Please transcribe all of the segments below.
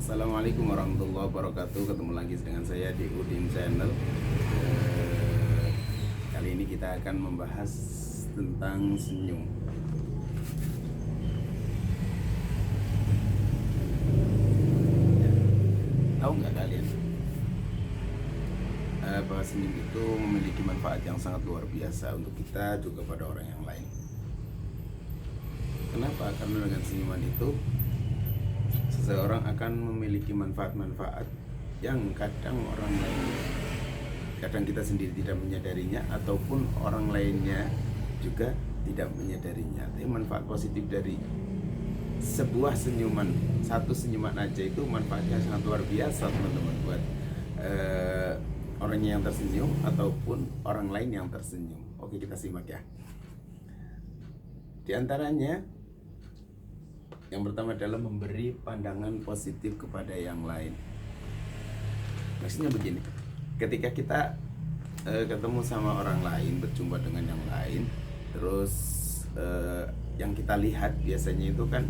Assalamualaikum warahmatullahi wabarakatuh. Ketemu lagi dengan saya di Udin Channel. Kali ini kita akan membahas tentang senyum. Ya, tahu nggak kalian bahwa senyum itu memiliki manfaat yang sangat luar biasa untuk kita juga pada orang yang lain. Kenapa? Karena dengan senyuman itu seseorang akan memiliki manfaat-manfaat yang kadang orang lain, kadang kita sendiri tidak menyadarinya, ataupun orang lainnya juga tidak menyadarinya. Tapi manfaat positif dari sebuah senyuman, satu senyuman aja itu manfaatnya sangat luar biasa teman-teman, buat orangnya yang tersenyum ataupun orang lain yang tersenyum. Oke, kita simak ya. Di antaranya yang pertama adalah memberi pandangan positif kepada yang lain. Maksudnya begini, ketika kita ketemu sama orang lain, berjumpa dengan yang lain, terus yang kita lihat biasanya itu kan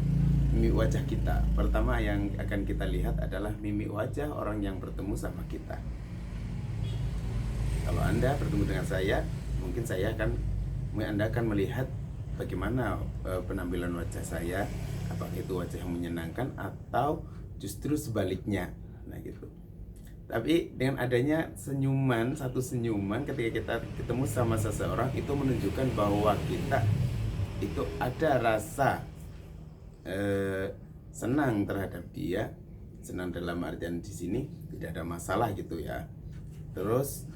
mimik wajah kita. Pertama yang akan kita lihat adalah mimik wajah orang yang bertemu sama kita. Kalau Anda bertemu dengan saya, mungkin Anda akan melihat bagaimana penampilan wajah saya. Apakah itu wajah yang menyenangkan atau justru sebaliknya. Nah gitu. Tapi dengan adanya senyuman, satu senyuman ketika kita ketemu sama seseorang, itu menunjukkan bahwa kita itu ada rasa senang terhadap dia. Senang dalam artian di sini tidak ada masalah gitu ya. Terus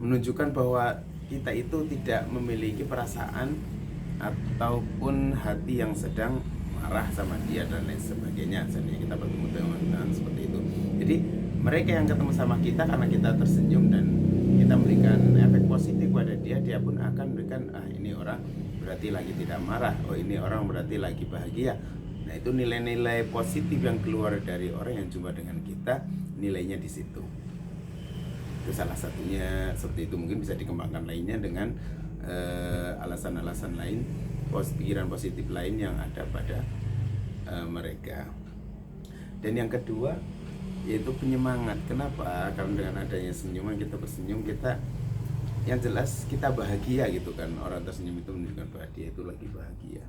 menunjukkan bahwa kita itu tidak memiliki perasaan ataupun hati yang sedang marah sama dia dan lain sebagainya. Seandainya kita bertemu dengan seperti itu, jadi mereka yang ketemu sama kita karena kita tersenyum dan kita memberikan efek positif pada dia, dia pun akan memberikan, ini orang berarti lagi tidak marah, oh ini orang berarti lagi bahagia. Nah itu nilai-nilai positif yang keluar dari orang yang jumpa dengan kita, nilainya di situ. Itu salah satunya seperti itu. Mungkin bisa dikembangkan lainnya dengan alasan-alasan lain, pikiran positif lain yang ada pada mereka. Dan yang kedua yaitu penyemangat. Kenapa? Karena dengan adanya senyuman, kita bersenyum, kita yang jelas kita bahagia gitu kan. Orang tersenyum itu menunjukkan bahwa dia itu lagi bahagia.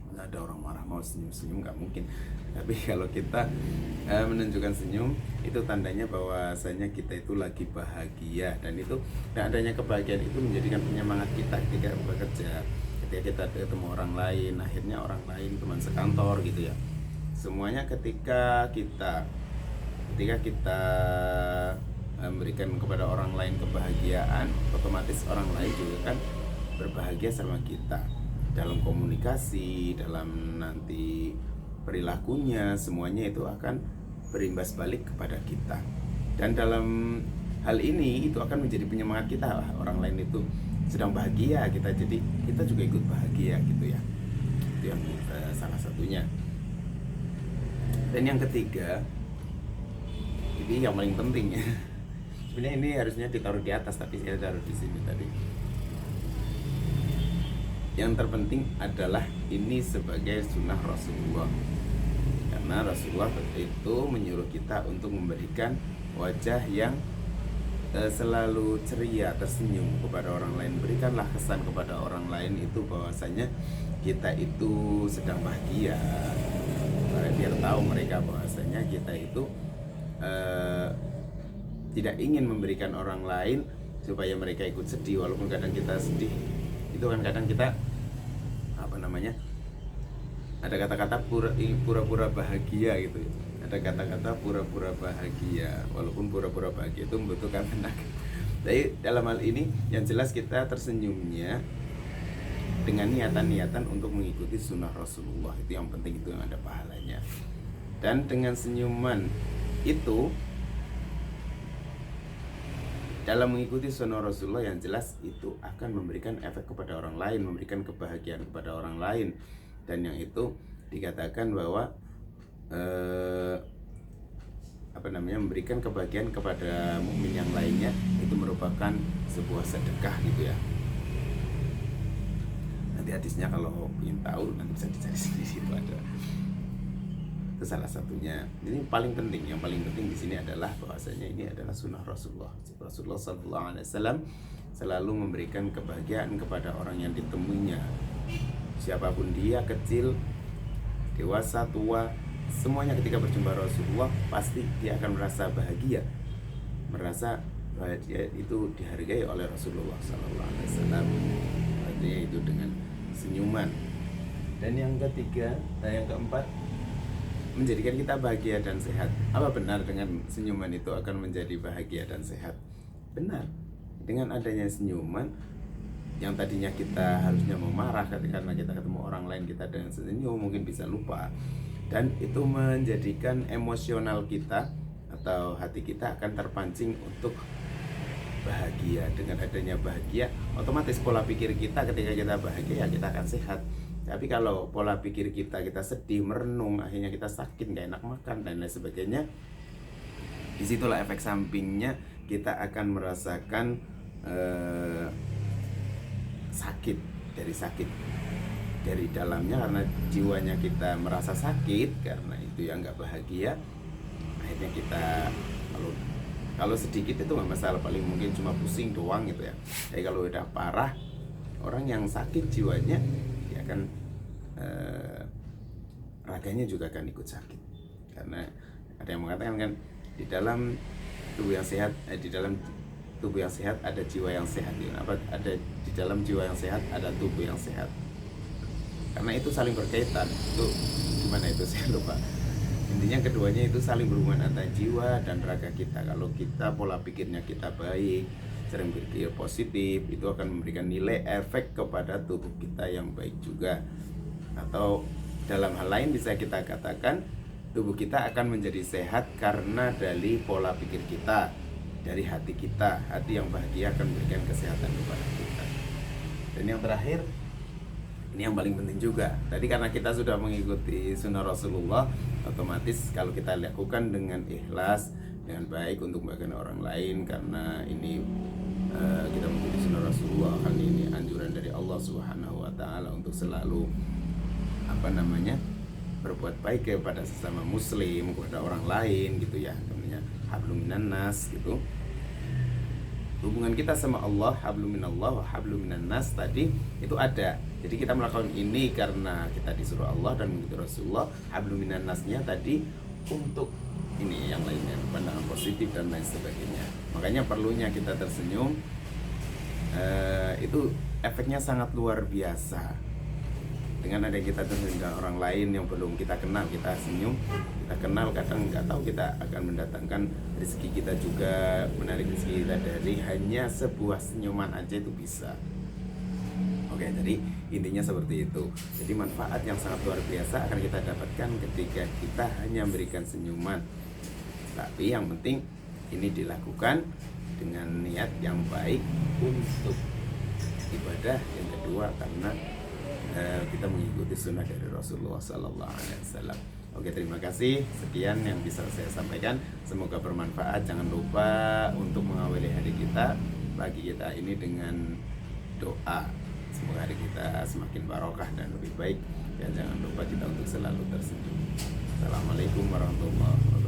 Nggak ada orang marah mau senyum-senyum, nggak mungkin. Tapi kalau kita menunjukkan senyum, itu tandanya bahwasanya kita itu lagi bahagia. Dan adanya kebahagiaan itu menjadikan penyemangat kita ketika bekerja, ketika kita ketemu orang lain, akhirnya orang lain, teman sekantor gitu ya, semuanya ketika kita memberikan kepada orang lain kebahagiaan, otomatis orang lain juga kan berbahagia sama kita. Dalam komunikasi, dalam nanti perilakunya, semuanya itu akan berimbas balik kepada kita. Dan dalam hal ini itu akan menjadi penyemangat kita. Orang lain itu sedang bahagia, kita juga ikut bahagia gitu ya. Itu yang salah satunya. Dan yang ketiga, ini yang paling penting ya. Sebenarnya ini harusnya ditaruh di atas, tapi saya taruh di sini tadi. Yang terpenting adalah ini sebagai sunnah Rasulullah, karena Rasulullah itu menyuruh kita untuk memberikan wajah yang selalu ceria, tersenyum kepada orang lain. Berikanlah kesan kepada orang lain itu bahwasanya kita itu sedang bahagia, biar tahu mereka bahwasanya kita itu tidak ingin memberikan orang lain supaya mereka ikut sedih. Walaupun kadang kita sedih, itu kan kadang kita ada kata-kata pura-pura bahagia gitu. Ada kata-kata pura-pura bahagia, walaupun pura-pura bahagia itu membutuhkan tenaga. Jadi dalam hal ini yang jelas kita tersenyumnya dengan niatan-niatan untuk mengikuti sunnah Rasulullah. Itu yang penting, itu yang ada pahalanya. Dan dengan senyuman itu, dalam mengikuti sunnah Rasulullah, yang jelas itu akan memberikan efek kepada orang lain, memberikan kebahagiaan kepada orang lain. Dan yang itu dikatakan bahwa memberikan kebahagiaan kepada mukmin yang lainnya itu merupakan sebuah sedekah gitu ya. Nanti hadisnya kalau ingin tahu nanti bisa dicari sendiri, itu ada. Itu salah satunya. Ini paling penting. Yang paling penting di sini adalah bahwasanya ini adalah sunnah Rasulullah. Rasulullah SAW selalu memberikan kebahagiaan kepada orang yang ditemuinya. Siapapun dia, kecil, dewasa, tua, semuanya ketika berjumpa Rasulullah pasti dia akan merasa bahagia, merasa bahwa dia itu dihargai oleh Rasulullah SAW. Artinya itu dengan senyuman. Dan yang ketiga, yang keempat, menjadikan kita bahagia dan sehat. Apa benar dengan senyuman itu akan menjadi bahagia dan sehat? Benar. Dengan adanya senyuman, yang tadinya kita harusnya memarah karena kita ketemu orang lain, kita dengan senyum mungkin bisa lupa. Dan itu menjadikan emosional kita atau hati kita akan terpancing untuk bahagia. Dengan adanya bahagia, otomatis pola pikir kita ketika kita bahagia, ya kita akan sehat. Tapi kalau pola pikir kita sedih, merenung, akhirnya kita sakit, gak enak makan dan lain sebagainya, disitulah efek sampingnya kita akan merasakan sakit dari dalamnya, karena jiwanya kita merasa sakit karena itu yang nggak bahagia. Akhirnya kita kalau sedikit itu nggak masalah, paling mungkin cuma pusing doang gitu ya. Tapi kalau udah parah, orang yang sakit jiwanya dia akan raganya juga akan ikut sakit. Karena ada yang mengatakan kan, di dalam tubuh yang sehat, di dalam tubuh yang sehat ada jiwa yang sehat. Ada di dalam jiwa yang sehat ada tubuh yang sehat. Karena itu saling berkaitan. Itu gimana itu saya lupa. Intinya keduanya itu saling berhubungan antara jiwa dan raga kita. Kalau kita pola pikirnya kita baik, sering berpikir positif, itu akan memberikan nilai efek kepada tubuh kita yang baik juga. Atau dalam hal lain bisa kita katakan tubuh kita akan menjadi sehat karena dari pola pikir kita, dari hati kita. Hati yang bahagia akan memberikan kesehatan kepada kita. Dan yang terakhir, ini yang paling penting juga. Tadi karena kita sudah mengikuti sunnah Rasulullah, otomatis kalau kita lakukan dengan ikhlas, dengan baik untuk membagikan orang lain, karena ini kita mengikuti sunnah Rasulullah, kan ini anjuran dari Allah Subhanahu wa Ta'ala untuk selalu berbuat baik kepada sesama muslim, kepada orang lain gitu ya. Namanya hablum minan nas gitu. Hubungan kita sama Allah, hablum minallah wa hablum minan nas tadi itu ada. Jadi kita melakukan ini karena kita disuruh Allah dan mengikuti Rasulullah. Hablum minan nasnya tadi untuk ini yang lainnya, pandangan positif dan lain sebagainya. Makanya perlunya kita tersenyum, itu efeknya sangat luar biasa. Dengan ada kita tersenyum dengan orang lain yang belum kita kenal, kita senyum, kita kenal, kadang nggak tahu kita akan mendatangkan rezeki kita juga, menarik rezeki kita dari hanya sebuah senyuman aja itu bisa. Oke, jadi intinya seperti itu. Jadi manfaat yang sangat luar biasa akan kita dapatkan ketika kita hanya memberikan senyuman. Tapi yang penting ini dilakukan dengan niat yang baik untuk ibadah. Yang kedua karena kita mengikuti sunnah dari Rasulullah SAW. Oke, terima kasih. Sekian yang bisa saya sampaikan. Semoga bermanfaat. Jangan lupa untuk mengawali hari kita, pagi kita ini dengan doa. Semoga hari kita semakin barokah dan lebih baik. Dan jangan lupa kita untuk selalu tersenyum. Assalamualaikum warahmatullahi wabarakatuh.